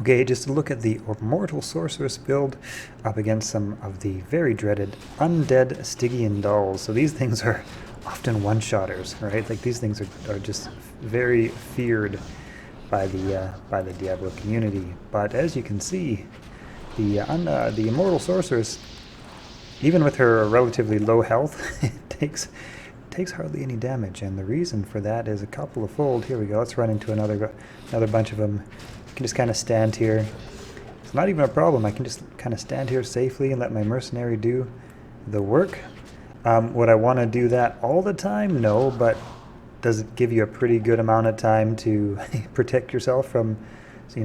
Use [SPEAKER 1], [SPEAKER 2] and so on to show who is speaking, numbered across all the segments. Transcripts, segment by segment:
[SPEAKER 1] Okay, just to look at the Immortal Sorceress build up against some of the very dreaded undead Stygian dolls. So these things are often one-shotters, right? Like these things are just very feared by the Diablo community. But as you can see, the Immortal Sorceress, even with her relatively low health, takes hardly any damage, and the reason for that is a couple of fold. Here we go. Let's run into another bunch of them. I can just kind of stand here. It's not even a problem. I can just kind of stand here safely and let my mercenary do the work. Would I want to do that all the time? No, but does it give you a pretty good amount of time to protect yourself from,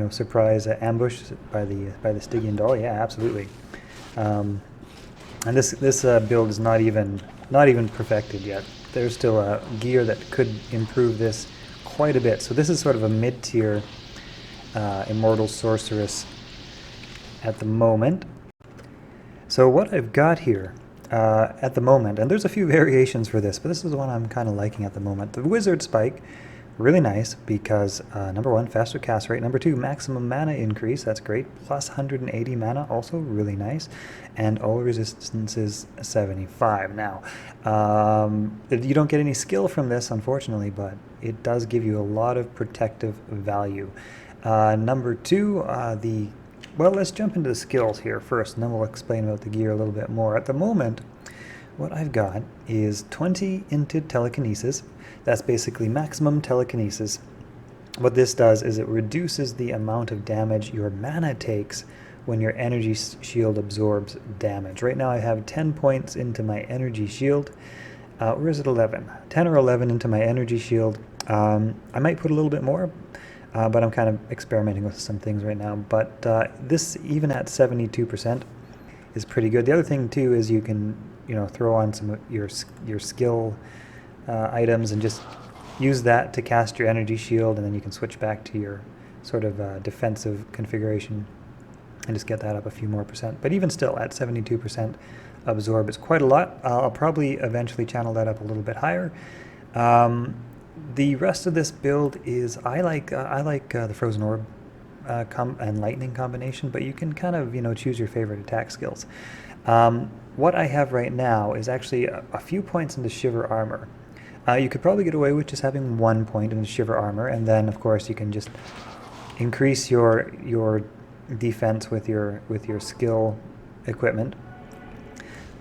[SPEAKER 1] surprise ambush by the Stygian doll? Yeah, absolutely. And this build is not even perfected yet. There's still a gear that could improve this quite a bit. So this is sort of a mid-tier Immortal Sorceress at the moment. So what I've got here at the moment, and there's a few variations for this, but this is the one I'm kind of liking at the moment. The Wizard Spike, really nice because number one, faster cast rate. Number two, maximum mana increase. That's great. Plus 180 mana, also really nice. And all resistance is 75. Now, you don't get any skill from this, unfortunately, but it does give you a lot of protective value. Number two, well, let's jump into the skills here first, and then we'll explain about the gear a little bit more. At the moment, what I've got is 20 into Telekinesis. That's basically maximum Telekinesis. What this does is it reduces the amount of damage your mana takes when your energy shield absorbs damage. Right now I have 10 points into my energy shield. Or is it 11? 10 or 11 into my energy shield. I might put a little bit more, but I'm kind of experimenting with some things right now. But this, even at 72%, is pretty good. The other thing too is you can, throw on some of your skill items and just use that to cast your energy shield, and then you can switch back to your sort of defensive configuration and just get that up a few more percent. But even still, at 72% absorb is quite a lot. I'll probably eventually channel that up a little bit higher. The rest of this build is, I like the Frozen Orb and Lightning combination, but you can kind of, choose your favorite attack skills. What I have right now is actually a few points into Shiver Armor. You could probably get away with just having 1 point into Shiver Armor, and then of course you can just increase your defense with your skill equipment.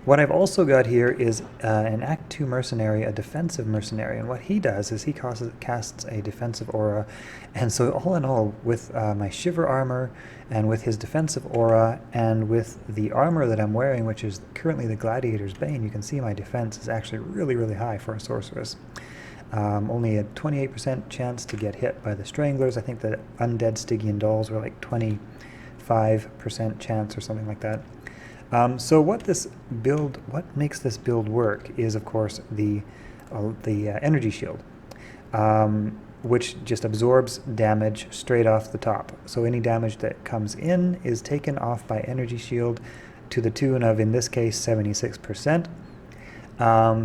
[SPEAKER 1] What I've also got here is an Act 2 mercenary, a defensive mercenary, and what he does is he casts a defensive aura, and so all in all, with my Shiver Armor, and with his defensive aura, and with the armor that I'm wearing, which is currently the Gladiator's Bane, you can see my defense is actually really, really high for a sorceress. Only a 28% chance to get hit by the Stranglers. I think the undead Stygian dolls were like 25% chance or something like that. So what makes this build work is, of course, the energy shield, which just absorbs damage straight off the top. So any damage that comes in is taken off by energy shield to the tune of, in this case, 76%.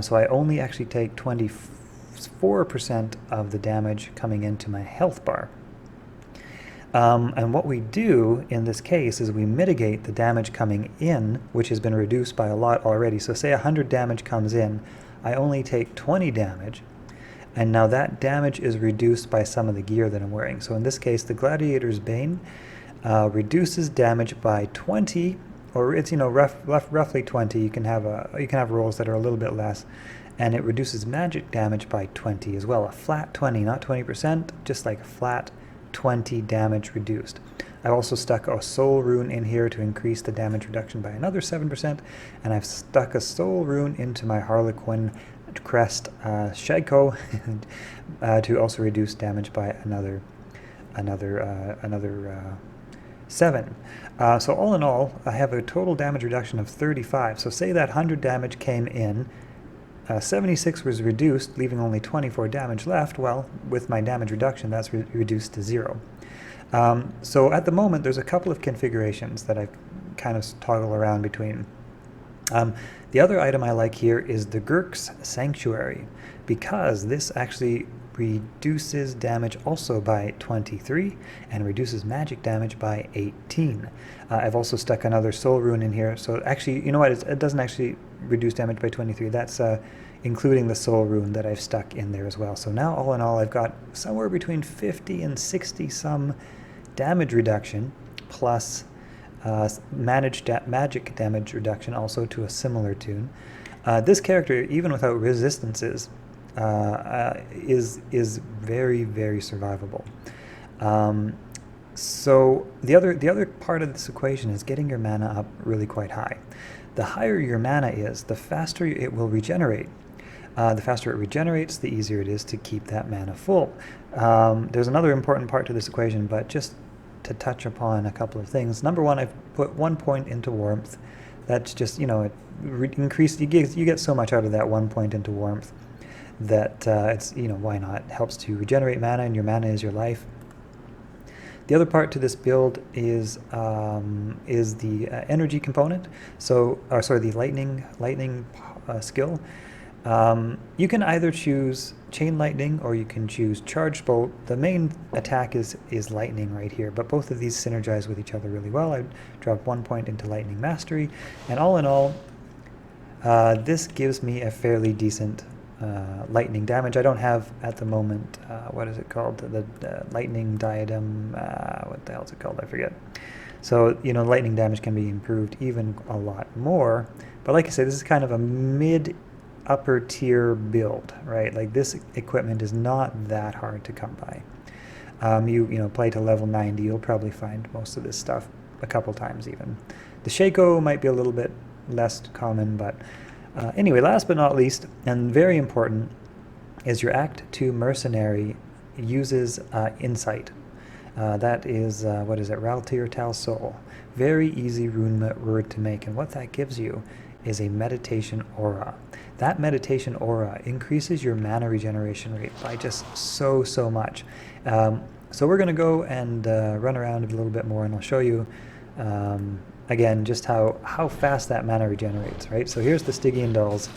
[SPEAKER 1] So I only actually take 24% of the damage coming into my health bar. And what we do in this case is we mitigate the damage coming in, which has been reduced by a lot already. So say 100 damage comes in, I only take 20 damage, and now that damage is reduced by some of the gear that I'm wearing. So in this case, the Gladiator's Bane reduces damage by 20, or it's roughly 20. You can have rolls that are a little bit less, and it reduces magic damage by 20 as well. A flat 20, not 20%, just like a flat 20 damage reduced. I've also stuck a soul rune in here to increase the damage reduction by another 7%, and I've stuck a soul rune into my Harlequin crest Shagko to also reduce damage by another 7. So all in all, I have a total damage reduction of 35. So say that 100 damage came in, 76 was reduced, leaving only 24 damage left. Well, with my damage reduction, that's reduced to 0. So at the moment, there's a couple of configurations that I kind of toggle around between. The other item I like here is the Gurk's Sanctuary, because this actually reduces damage also by 23 and reduces magic damage by 18. I've also stuck another soul rune in here, so actually, you know what, it doesn't actually reduce damage by 23. That's including the soul rune that I've stuck in there as well. So now all in all, I've got somewhere between 50 and 60 some damage reduction, plus magic damage reduction also to a similar tune. This character, even without resistances, is very, very survivable. So the other part of this equation is getting your mana up really quite high. The higher your mana is, the faster it will regenerate. The faster it regenerates, the easier it is to keep that mana full. There's another important part to this equation, but just to touch upon a couple of things. Number one, I've put 1 point into warmth. That's just, you know, you get so much out of that 1 point into warmth that it's, you know, why not? It helps to regenerate mana, and your mana is your life. The other part to this build is the energy component. So, the lightning skill. You can either choose Chain Lightning or you can choose Charged Bolt. The main attack is Lightning right here, but both of these synergize with each other really well. I dropped 1 point into Lightning Mastery, and all in all, this gives me a fairly decent lightning damage. I don't have at the moment, what is it called? The Lightning Diadem, what the hell is it called? I forget. So, you know, lightning damage can be improved even a lot more, but like I said, this is kind of a mid-upper tier build, right? Like, this equipment is not that hard to come by. You know, play to level 90, you'll probably find most of this stuff a couple times even. The Shaco might be a little bit less common, but anyway, last but not least, and very important, is your Act 2 Mercenary uses Insight. That is, what is it, Raltir Tal Soul. Very easy rune word to make, and what that gives you is a meditation aura. That meditation aura increases your mana regeneration rate by just so much. So we're going to go and run around a little bit more, and I'll show you again just how fast that mana regenerates, right? So here's the Stygian dolls,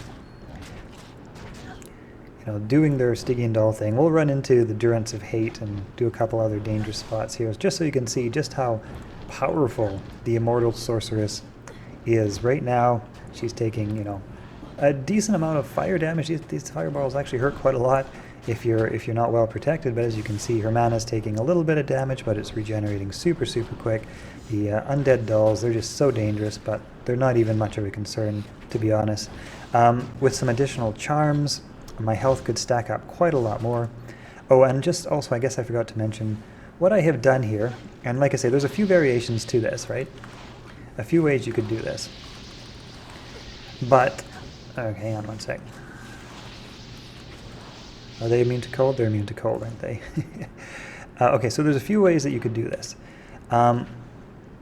[SPEAKER 1] you know, doing their Stygian doll thing. We'll run into the Durance of Hate and do a couple other dangerous spots here, just so you can see just how powerful the Immortal Sorceress is. Right now, she's taking, you know, a decent amount of fire damage. These fireballs actually hurt quite a lot if you're not well protected, but as you can see, her mana is taking a little bit of damage, but it's regenerating super quick. The undead dolls, they're just so dangerous, but they're not even much of a concern, to be honest. With some additional charms, my health could stack up quite a lot more. Oh, and just also, I guess I forgot to mention what I have done here, and like I say, there's a few variations to this, right? A few ways you could do this. But, okay, hang on one sec. Are they immune to cold? They're immune to cold, aren't they? Okay, so there's a few ways that you could do this.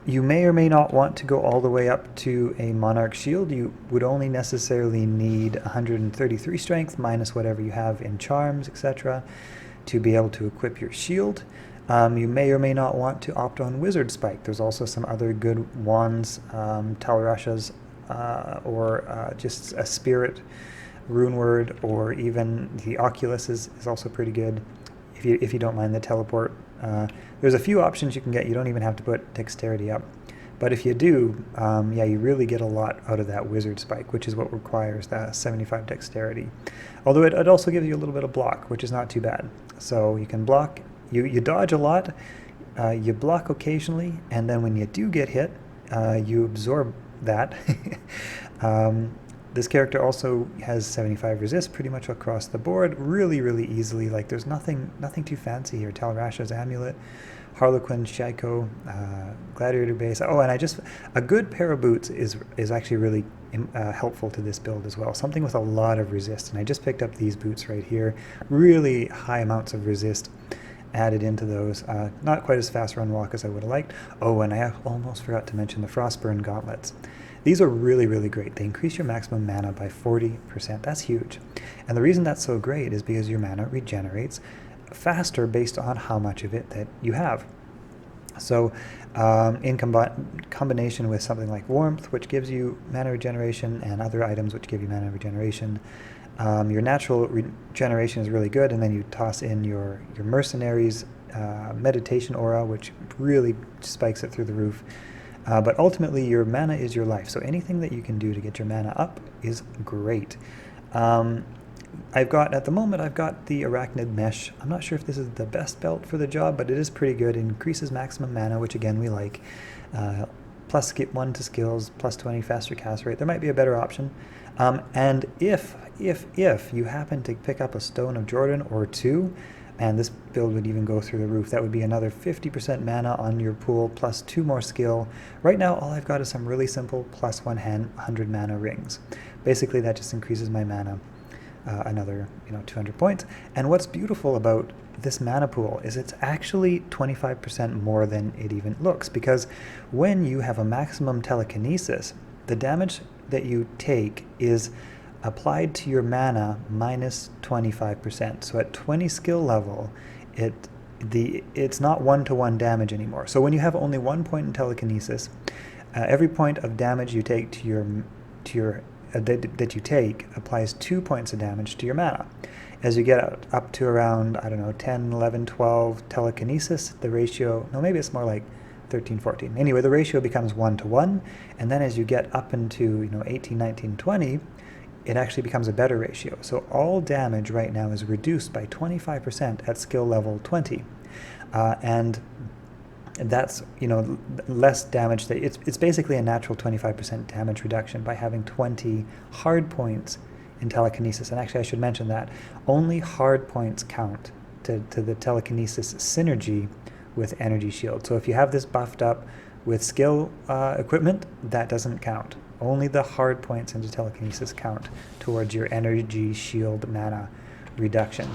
[SPEAKER 1] You may or may not want to go all the way up to a Monarch Shield. You would only necessarily need 133 strength minus whatever you have in charms, etc., to be able to equip your shield. You may or may not want to opt on Wizard Spike. There's also some other good wands, Talrashas, or just a Spirit rune word, or even the Oculus is also pretty good if you don't mind the teleport. There's a few options you can get. You don't even have to put dexterity up, but if you do, yeah, you really get a lot out of that Wizard Spike, which is what requires that 75 dexterity. Although it also gives you a little bit of block, which is not too bad. So you can block, you dodge a lot, you block occasionally, and then when you do get hit, you absorb that. This character also has 75 resist pretty much across the board, really easily. Like, there's nothing too fancy here. Talrasha's Amulet, Harlequin, Shaco, Gladiator Base. Oh, and a good pair of boots is actually really helpful to this build as well. Something with a lot of resist, and I just picked up these boots right here. Really high amounts of resist added into those. Not quite as fast run walk as I would have liked. Oh, and I almost forgot to mention the Frostburn Gauntlets. These are really great. They increase your maximum mana by 40%. That's huge. And the reason that's so great is because your mana regenerates faster based on how much of it that you have. So in combination with something like Warmth, which gives you mana regeneration, and other items which give you mana regeneration, Your natural regeneration is really good, and then you toss in your mercenaries meditation aura, which really spikes it through the roof. But ultimately, your mana is your life, so anything that you can do to get your mana up is great. At the moment, I've got the Arachnid Mesh. I'm not sure if this is the best belt for the job, but it is pretty good. It increases maximum mana, which again, we like. Plus 1 to skills, plus 20 faster cast rate. There might be a better option. And if you happen to pick up a Stone of Jordan or 2, and this build would even go through the roof, that would be another 50% mana on your pool, plus 2 more skill. Right now, all I've got is some really simple plus 100 mana rings. Basically, that just increases my mana another 200 points. And what's beautiful about this mana pool is it's actually 25% more than it even looks, because when you have a maximum telekinesis, the damage that you take is applied to your mana minus 25%. So at 20 skill level, it's not 1-to-1 damage anymore. So when you have only 1 point in telekinesis, every point of damage you take that you take applies 2 points of damage to your mana. As you get up to around, I don't know, 10, 11, 12 telekinesis, the ratio, no, maybe it's more like 13, 14. Anyway, the ratio becomes 1-to-1, and then as you get up into 18, 19, 20, it actually becomes a better ratio. So all damage right now is reduced by 25% at skill level 20. And that's less damage. It's basically a natural 25% damage reduction by having 20 hard points in telekinesis. And actually I should mention that only hard points count to the telekinesis synergy with energy shield. So if you have this buffed up with skill equipment, that doesn't count. Only the hard points into telekinesis count towards your energy shield mana reduction.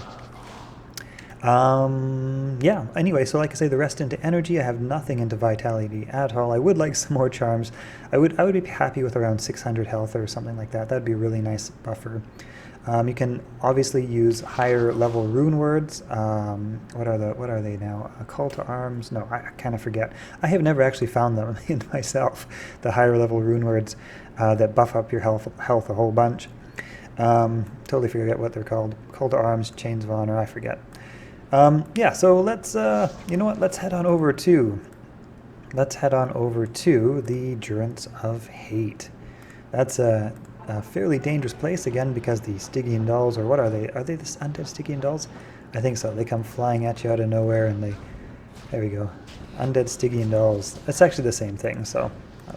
[SPEAKER 1] Yeah, anyway, so like I say, the rest into energy. I have nothing into vitality at all. I would like some more charms. I would be happy with around 600 health or something like that. That'd be a really nice buffer. You can obviously use higher level rune words. What are they now? A call to arms? No, I kind of forget. I have never actually found them in myself. The higher level rune words that buff up your health a whole bunch. Totally forget what they're called. Call to arms, chains of honor. I forget. Yeah. So let's let's head on over to the Durance of Hate. That's a fairly dangerous place, again, because the Stygian dolls, or what are they? Are they the undead Stygian dolls? I think so. They come flying at you out of nowhere, and there we go. Undead Stygian dolls. It's actually the same thing, so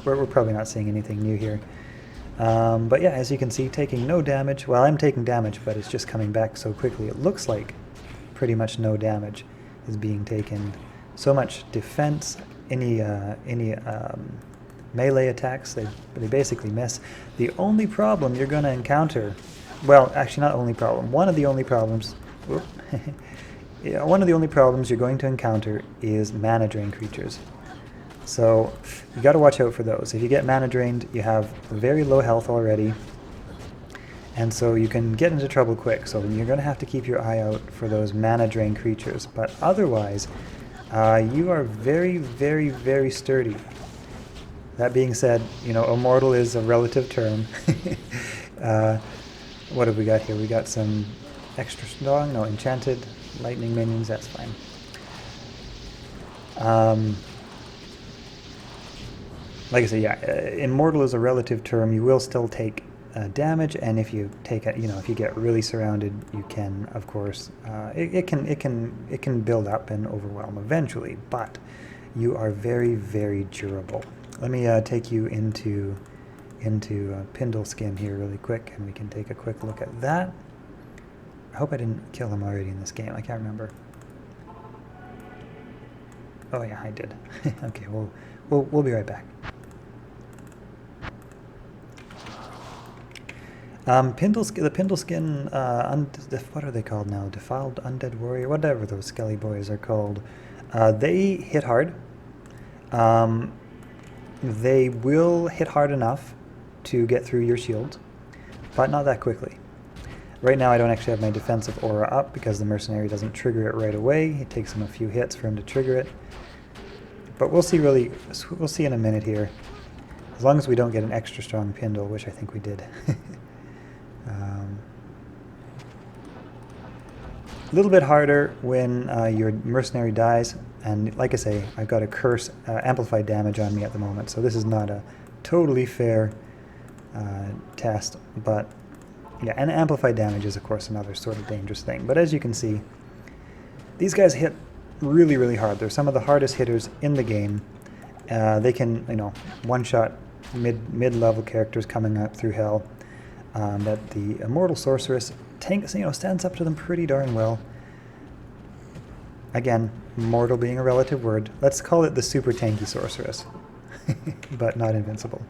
[SPEAKER 1] we're probably not seeing anything new here. But yeah, as you can see, taking no damage. Well, I'm taking damage, but it's just coming back so quickly. It looks like pretty much no damage is being taken. So much defense. Any melee attacks, they basically miss. The only problem you're going to encounter, well, actually not only problem, one of the only problems yeah, one of the only problems you're going to encounter is mana drain creatures. So you got to watch out for those. If you get mana drained, you have very low health already, and so you can get into trouble quick. So you're going to have to keep your eye out for those mana drain creatures. But otherwise, you are very, very, very sturdy. That being said, immortal is a relative term. What have we got here? We got some extra strong, no, enchanted lightning minions, that's fine. Like I said, yeah, immortal is a relative term. You will still take damage, and if you take if you get really surrounded, you can, of course, it can build up and overwhelm eventually, but you are very, very durable. Let me take you into Pindle Skin here really quick, and we can take a quick look at that. I hope I didn't kill him already in this game. I can't remember. Oh yeah, I did. Okay, we'll be right back. The Pindle Skin, what are they called now? Defiled Undead Warrior, whatever those skelly boys are called. They hit hard. They will hit hard enough to get through your shield, but not that quickly. Right now I don't actually have my defensive aura up because the mercenary doesn't trigger it right away. It takes him a few hits for him to trigger it. But we'll see in a minute here. As long as we don't get an extra strong Pindle, which I think we did. A little bit harder when your mercenary dies, and like I say, I've got a curse amplified damage on me at the moment, so this is not a totally fair test, but yeah, and amplified damage is of course another sort of dangerous thing. But as you can see, these guys hit really, really hard. They're some of the hardest hitters in the game. They can, one-shot mid-level characters coming up through hell. But the Immortal Sorceress stands up to them pretty darn well. Again, mortal being a relative word. Let's call it the super tanky sorceress, but not invincible.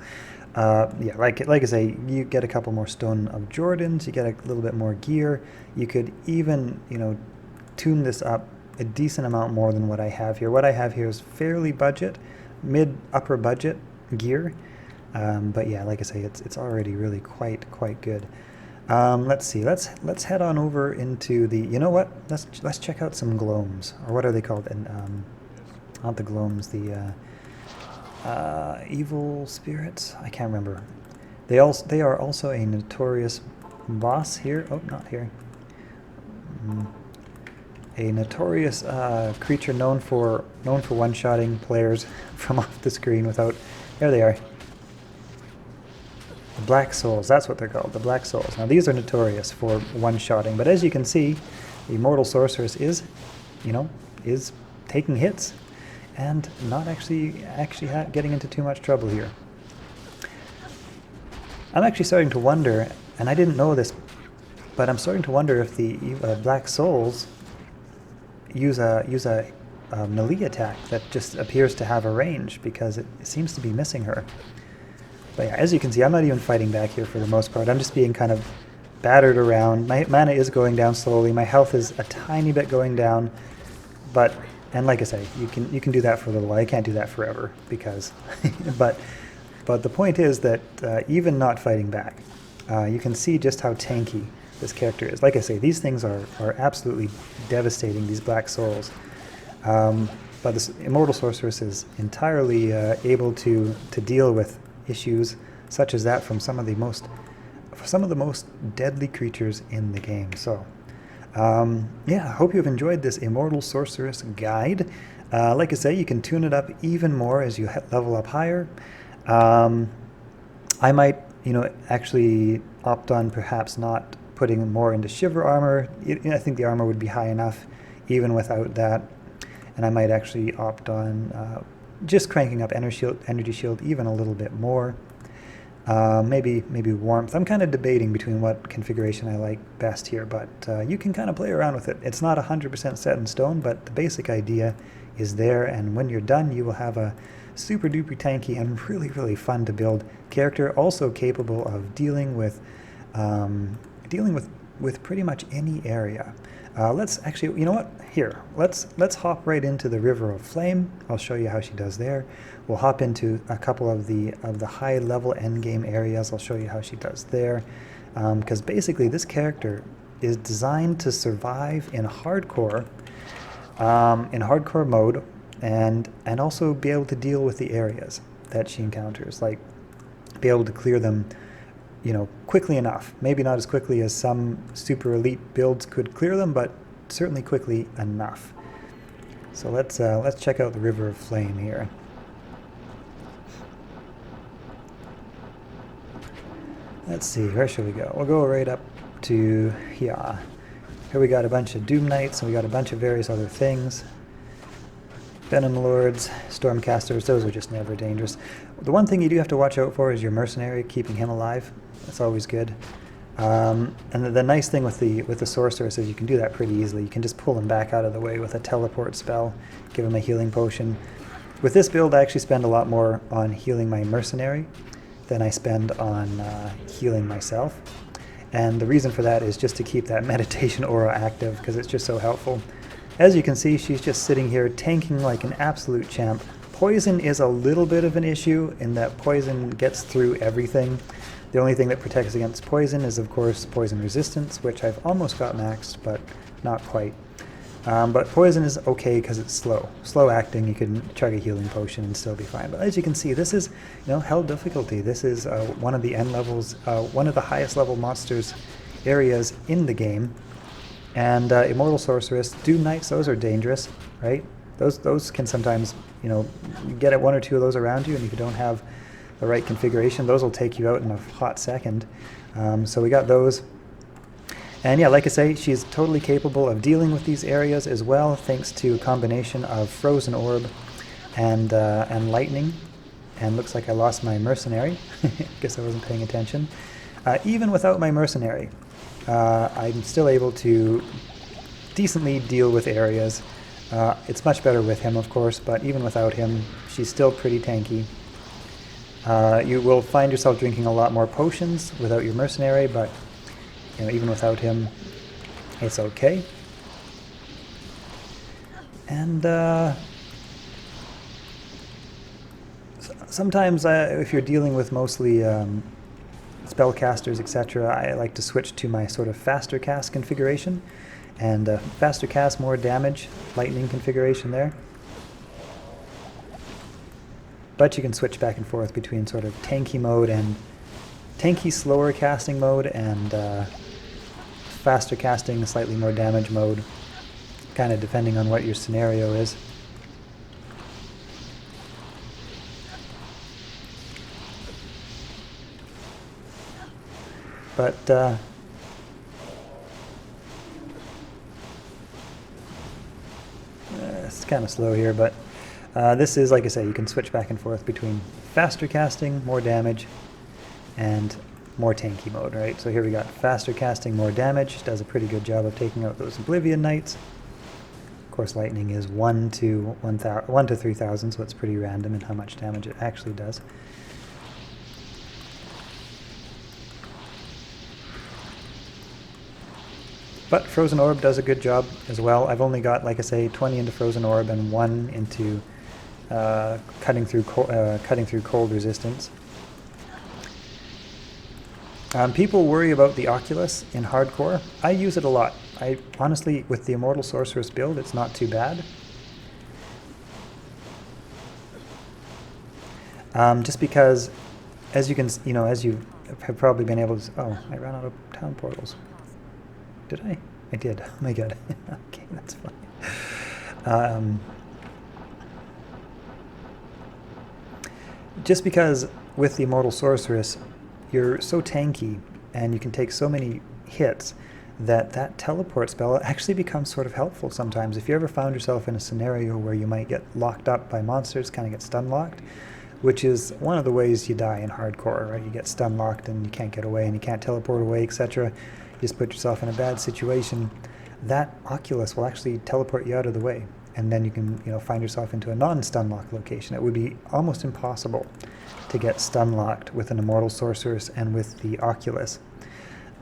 [SPEAKER 1] Yeah, like I say, you get a couple more Stone of Jordans, you get a little bit more gear. You could even, tune this up a decent amount more than what I have here. What I have here is fairly budget, mid-upper budget gear. But yeah, like I say, it's already really quite good. Let's see. Let's head on over into the. You know what? Let's check out some gloams, or what are they called? And not the gloams. The evil spirits. I can't remember. They are also a notorious boss here. Oh, not here. A notorious creature known for one-shotting players from off the screen without. There they are. The Black Souls, that's what they're called, the Black Souls. Now these are notorious for one-shotting, but as you can see, the Immortal Sorceress is taking hits and not actually getting into too much trouble here. I'm actually starting to wonder, and I didn't know this, but I'm starting to wonder if the Black Souls use a melee attack that just appears to have a range, because it seems to be missing her. But yeah, as you can see, I'm not even fighting back here for the most part. I'm just being kind of battered around. My mana is going down slowly. My health is a tiny bit going down. And like I say, you can do that for a little while. I can't do that forever, because... but the point is that even not fighting back, you can see just how tanky this character is. Like I say, these things are absolutely devastating, these Black Souls. But this Immortal Sorceress is entirely able to deal with issues such as that from some of the most deadly creatures in the game. So yeah, I hope you've enjoyed this Immortal Sorceress guide. Like I say, you can tune it up even more as you level up higher. I might actually opt on perhaps not putting more into Shiver armor. I think the armor would be high enough even without that, and I might actually opt on just cranking up energy shield even a little bit more. Maybe warmth. I'm kind of debating between what configuration I like best here, but you can kind of play around with it. It's not 100% set in stone, but the basic idea is there, and when you're done, you will have a super duper tanky and really fun to build character, also capable of dealing with pretty much any area. Let's actually, you know what? Here, let's hop right into the River of Flame. I'll show you how she does there. We'll hop into a couple of the high level endgame areas. I'll show you how she does there, because basically this character is designed to survive in hardcore mode, and also be able to deal with the areas that she encounters, like be able to clear them quickly enough. Maybe not as quickly as some super elite builds could clear them, but certainly quickly enough. So let's check out the River of Flame here. Let's see, where should we go? We'll go right up to here. Here we got a bunch of Doom Knights, and we got a bunch of various other things. Venom Lords, Stormcasters, those are just never dangerous. The one thing you do have to watch out for is your Mercenary, keeping him alive. That's always good. And the nice thing with the Sorceress is you can do that pretty easily. You can just pull him back out of the way with a teleport spell, give him a healing potion. With this build, I actually spend a lot more on healing my Mercenary than I spend on healing myself. And the reason for that is just to keep that meditation aura active, because it's just so helpful. As you can see, she's just sitting here tanking like an absolute champ. Poison is a little bit of an issue in that poison gets through everything. The only thing that protects against poison is, of course, poison resistance, which I've almost got maxed, but not quite. But poison is okay because it's slow. Slow acting, you can chug a healing potion and still be fine. But as you can see, this is hell difficulty. This is one of the end levels, one of the highest level monsters areas in the game. And Immortal Sorceress, Doom Knights, those are dangerous, right? Those can sometimes, you know, you get one or two of those around you, and if you don't have the right configuration, those will take you out in a hot second. So we got those. And yeah, like I say, she's totally capable of dealing with these areas as well, thanks to a combination of Frozen Orb and Lightning. And looks like I lost my Mercenary. Guess I wasn't paying attention. Even without my Mercenary, I'm still able to decently deal with areas. It's much better with him, of course, but even without him, she's still pretty tanky. You will find yourself drinking a lot more potions without your Mercenary, but you know, even without him, it's okay. And sometimes if you're dealing with mostly spellcasters, etc., I like to switch to my sort of faster cast configuration. And faster cast, more damage, lightning configuration there. But you can switch back and forth between sort of tanky mode and tanky, slower casting mode and faster casting, slightly more damage mode, kind of depending on what your scenario is. But it's kind of slow here, but this is, like I say, you can switch back and forth between faster casting, more damage, and more tanky mode, right? So here we got faster casting, more damage, does a pretty good job of taking out those Oblivion Knights. Of course, lightning is 1 to 3,000, so it's pretty random in how much damage it actually does. But Frozen Orb does a good job as well. I've only got, like I say, 20 into Frozen Orb and 1 into cutting through cold resistance. People worry about the Oculus in hardcore. I use it a lot. I honestly, with the Immortal Sorceress build, it's not too bad. Just because, as you can, you know, as you have probably been able to. Oh, I ran out of town portals. Did I? I did. Oh my god. Okay, that's fine. Just because with the Immortal Sorceress, you're so tanky and you can take so many hits that teleport spell actually becomes sort of helpful sometimes. If you ever found yourself in a scenario where you might get locked up by monsters, kind of get stun locked, which is one of the ways you die in hardcore, right? You get stun locked and you can't get away and you can't teleport away, etc. You just put yourself in a bad situation. That Oculus will actually teleport you out of the way, and then you can, you know, find yourself into a non-stun lock location. It would be almost impossible to get stun locked with an Immortal Sorceress and with the Oculus.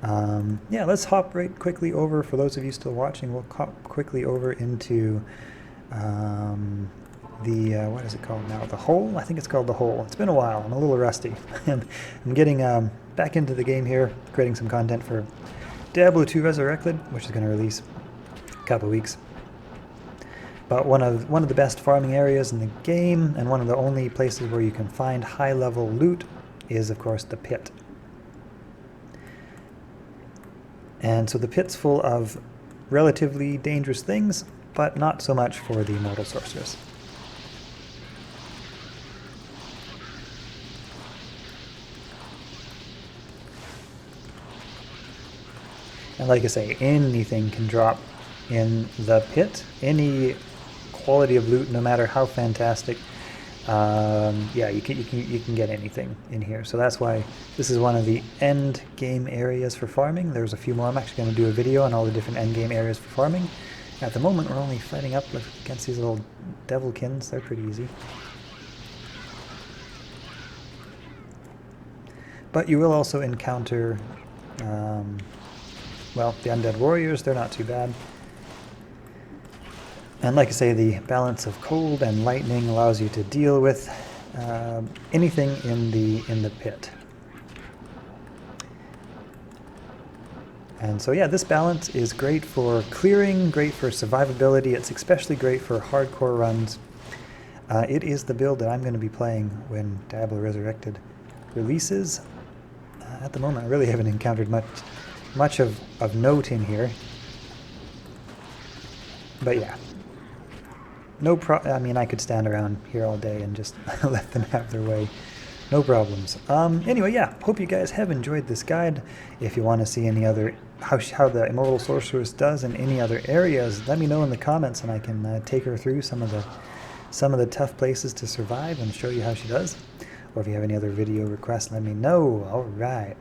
[SPEAKER 1] Yeah, let's hop right quickly over, for those of you still watching, we'll hop quickly over into what is it called now? The Hole? I think it's called The Hole. It's been a while. I'm a little rusty. I'm getting back into the game here, creating some content for Diablo 2 Resurrected, which is going to release a couple weeks. But one of the best farming areas in the game, and one of the only places where you can find high-level loot, is, of course, the pit. And so the pit's full of relatively dangerous things, but not so much for the Immortal Sorceress. And like I say, anything can drop in the pit. Any quality of loot, no matter how fantastic. Yeah, you can get anything in here. So that's why this is one of the end game areas for farming. There's a few more. I'm actually going to do a video on all the different end game areas for farming. At the moment, we're only fighting up against these little devilkins. They're pretty easy. But you will also encounter, well, the undead warriors. They're not too bad. And like I say, the balance of cold and lightning allows you to deal with anything in the pit. And so yeah, this balance is great for clearing, great for survivability. It's especially great for hardcore runs. It is the build that I'm going to be playing when Diablo Resurrected releases. At the moment, I really haven't encountered much of note in here. But yeah. I mean, I could stand around here all day and just let them have their way. No problems. Anyway, yeah, hope you guys have enjoyed this guide. If you want to see any other, how the Immortal Sorceress does in any other areas, let me know in the comments and I can take her through some of the tough places to survive and show you how she does. Or if you have any other video requests, let me know. All right.